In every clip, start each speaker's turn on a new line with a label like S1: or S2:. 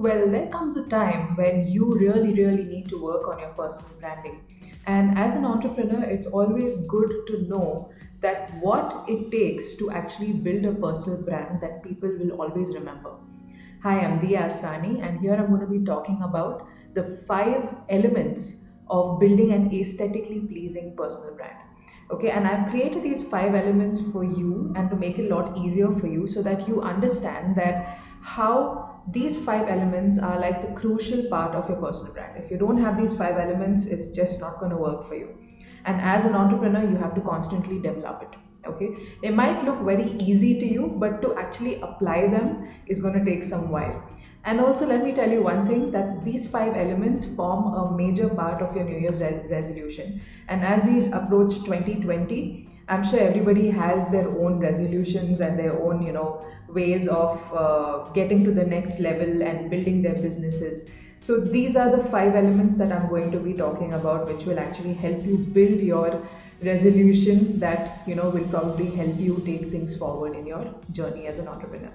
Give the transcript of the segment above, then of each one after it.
S1: Well, there comes a time when you really need to work on your personal branding. And as an entrepreneur, it's always good to know that what it takes to actually build a personal brand that people will always remember. Hi, I'm Dia Asrani, and here I'm going to be talking about the 5 elements of building an aesthetically pleasing personal brand. Okay, and I've created these 5 elements for you and to make it a lot easier for you so that you understand that how these 5 elements are like the crucial part of your personal brand. If you don't have these 5 elements, it's just not going to work for you. And as an entrepreneur, you have to constantly develop it. Okay, they might look very easy to you, but to actually apply them is going to take some while. And also, let me tell you one thing, that these 5 elements form a major part of your New Year's resolution. And as we approach 2020, I'm sure everybody has their own resolutions and their own, ways of getting to the next level and building their businesses. So these are the 5 elements that I'm going to be talking about, which will actually help you build your resolution that will probably help you take things forward in your journey as an entrepreneur.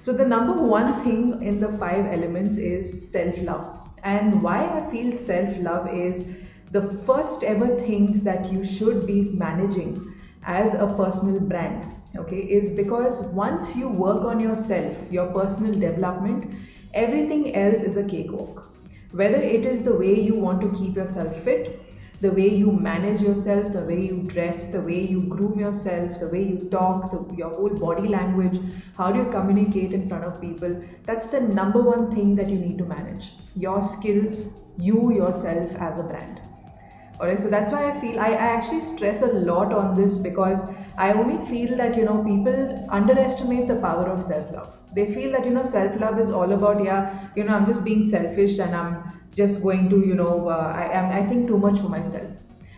S1: So the number one thing in the 5 elements is self-love. And why I feel self-love is the first ever thing that you should be managing as a personal brand. Okay, is because once you work on yourself, your personal development, everything else is a cakewalk. Whether it is the way you want to keep yourself fit, the way you manage yourself, the way you dress, the way you groom yourself, the way you talk, your whole body language, how do you communicate in front of people, that's the number one thing that you need to manage. Your skills, you yourself as a brand. Alright, so that's why I actually stress a lot on this, because I only feel that people underestimate the power of self-love. They feel that self-love is all about, yeah, I'm just being selfish and I'm just going to I think too much for myself.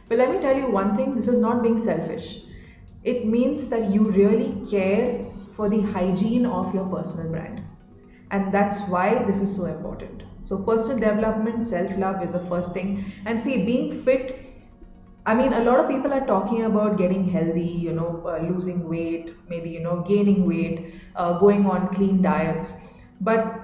S1: But let me tell you one thing, this is not being selfish. It means that you really care for the hygiene of your personal brand, and that's why this is so important. So personal development, self-love is the first thing. And see, being fit, I mean, a lot of people are talking about getting healthy, losing weight, maybe gaining weight, going on clean diets. But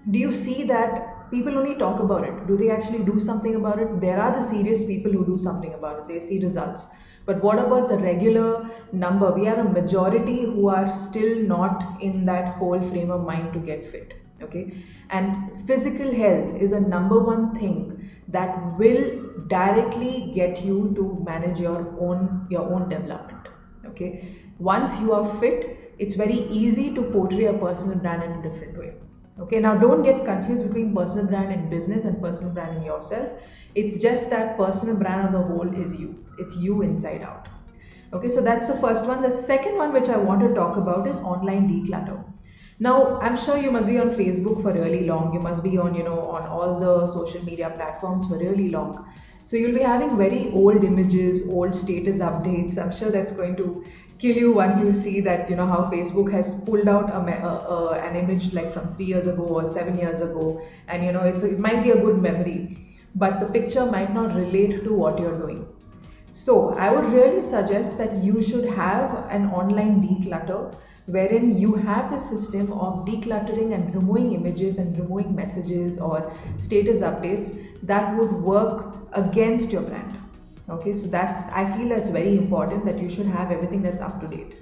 S1: do you see that people only talk about it? Do they actually do something about it? There are the serious people who do something about it, they see results. But what about the regular number? We are a majority who are still not in that whole frame of mind to get fit. Okay, and physical health is a number one thing that will directly get you to manage your own development. Okay, once you are fit, it's very easy to portray a personal brand in a different way. Okay, now don't get confused between personal brand in business and personal brand in yourself. It's just that personal brand on the whole is you. It's you inside out. Okay, so that's the first one. The second one, which I want to talk about, is online declutter. Now, I'm sure you must be on Facebook for really long. You must be on all the social media platforms for really long. So you'll be having very old images, old status updates. I'm sure that's going to kill you once you see that, how Facebook has pulled out an image like from 3 years ago or 7 years ago. And, it might be a good memory, but the picture might not relate to what you're doing. So I would really suggest that you should have an online declutter, wherein you have the system of decluttering and removing images and removing messages or status updates that would work against your brand. Okay, so I feel that's very important, that you should have everything that's up to date.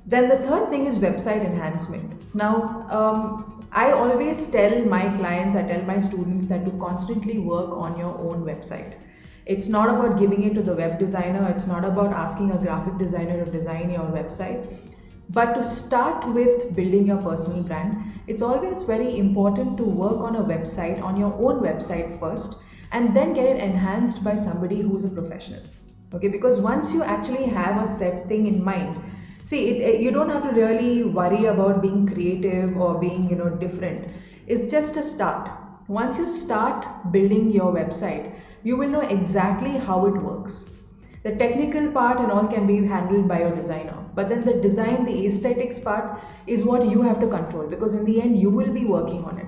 S1: Then the third thing is website enhancement. Now, I always tell my clients, I tell my students that to constantly work on your own website. It's not about giving it to the web designer, it's not about asking a graphic designer to design your website. But to start with building your personal brand, it's always very important to work on a website, on your own website first, and then get it enhanced by somebody who's a professional. Okay, because once you actually have a set thing in mind, see, you don't have to really worry about being creative or being, different. It's just a start. Once you start building your website, you will know exactly how it works. The technical part and all can be handled by your designer, but then the design, the aesthetics part is what you have to control, because in the end you will be working on it.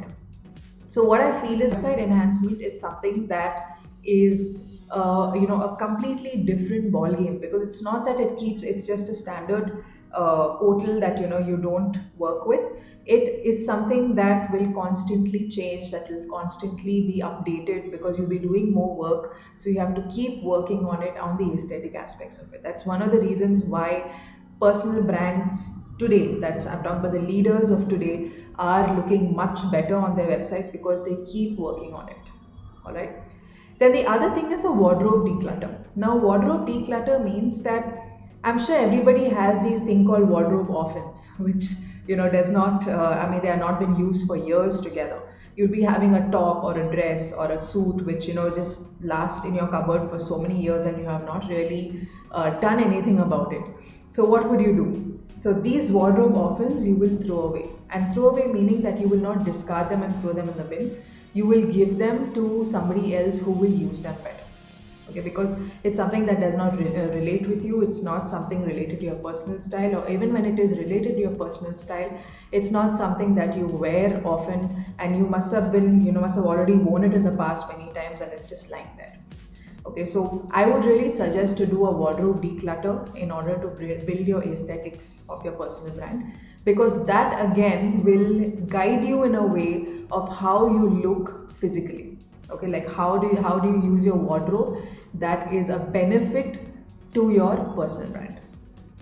S1: So what I feel is website enhancement is something that is a completely different ball game, because it's not that it's just a standard portal that you don't work with. It is something that will constantly change, that will constantly be updated, because you'll be doing more work, so you have to keep working on it, on the aesthetic aspects of it. That's one of the reasons why personal brands today, that's I'm talking about the leaders of today, are looking much better on their websites, because they keep working on it. All right. Then the other thing is the wardrobe declutter. Now, wardrobe declutter means that I'm sure everybody has these thing called wardrobe orphans, which does not. I mean, they are not been used for years together. You'd be having a top or a dress or a suit which just last in your cupboard for so many years, and you have not really done anything about it. So what would you do? So these wardrobe orphans you will throw away, and throw away meaning that you will not discard them and throw them in the bin. You will give them to somebody else who will use them better. Okay, because it's something that does not relate with you. It's not something related to your personal style, or even when it is related to your personal style, it's not something that you wear often, and you must have been must have already worn it in the past many times, and it's just lying there. Okay, so I would really suggest to do a wardrobe declutter in order to build your aesthetics of your personal brand, because that again will guide you in a way of how you look physically. Okay, like how do you use your wardrobe that is a benefit to your personal brand.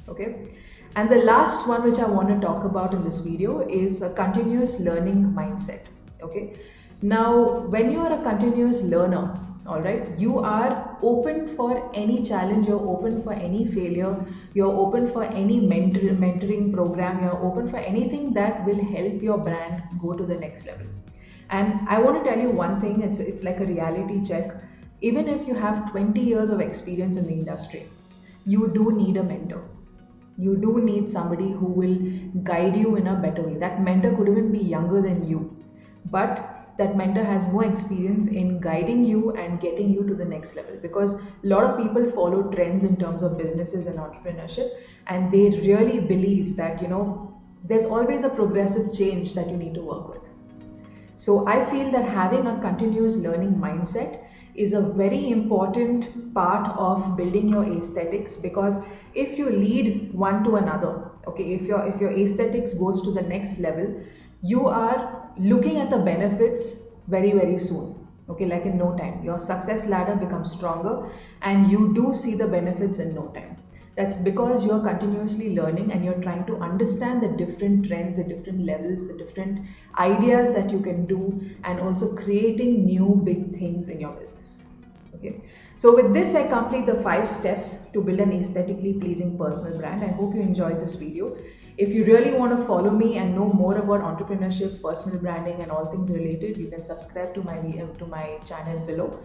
S1: Okay, and the last one which I want to talk about in this video is a continuous learning mindset. Okay, now when you are a continuous learner, all right, you are open for any challenge, you're open for any failure, you're open for any mentoring program, you're open for anything that will help your brand go to the next level. And I want to tell you one thing, it's like a reality check. Even if you have 20 years of experience in the industry, you do need a mentor. You do need somebody who will guide you in a better way. That mentor could even be younger than you, but that mentor has more experience in guiding you and getting you to the next level, because a lot of people follow trends in terms of businesses and entrepreneurship, and they really believe that there's always a progressive change that you need to work with. So I feel that having a continuous learning mindset is a very important part of building your aesthetics, because if you lead one to another, okay, if your aesthetics goes to the next level, you are looking at the benefits very, very soon. Okay, like in no time your success ladder becomes stronger, and you do see the benefits in no time. That's because you're continuously learning, and you're trying to understand the different trends, the different levels, the different ideas that you can do, and also creating new big things in your business. Okay, so with this I complete the 5 steps to build an aesthetically pleasing personal brand. I hope you enjoyed this video. If you really want to follow me and know more about entrepreneurship, personal branding, and all things related, you can subscribe to my channel below.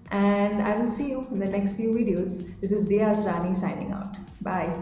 S1: And I will see you in the next few videos. This is Dia Asrani signing out. Bye.